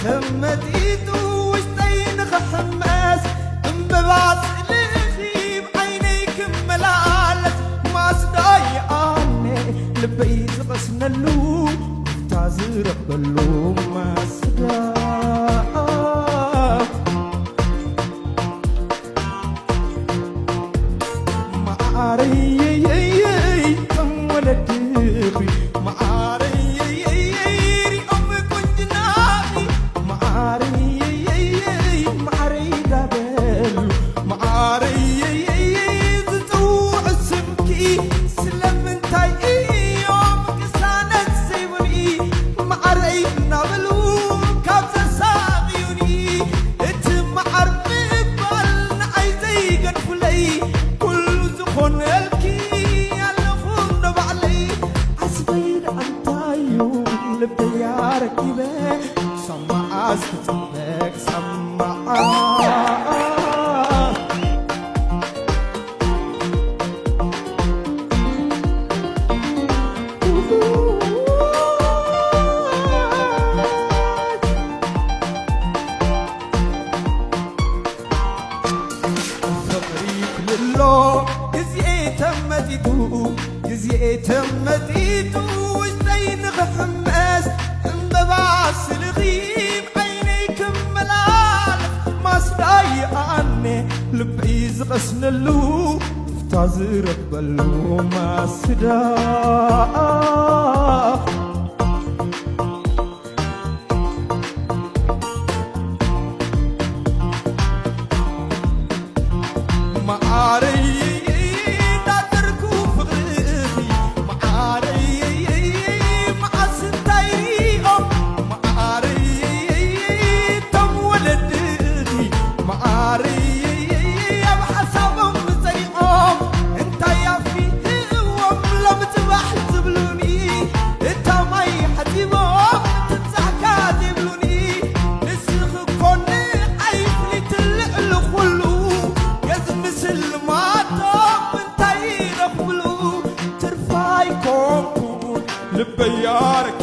تمديتو وشتين خحماس انبباس الخيب عينيك ملالت ما صداي عني لبي زغسنا اللو تازر قلو ما صداي معاري تمولد بي معاري أستطيعك سمعا تمديتو وشتين غحماس انبباس الغيب عينيكم ملال ما صداي عني لبي زغسن اللو فتازر بلو ما صداي معاري لبيارك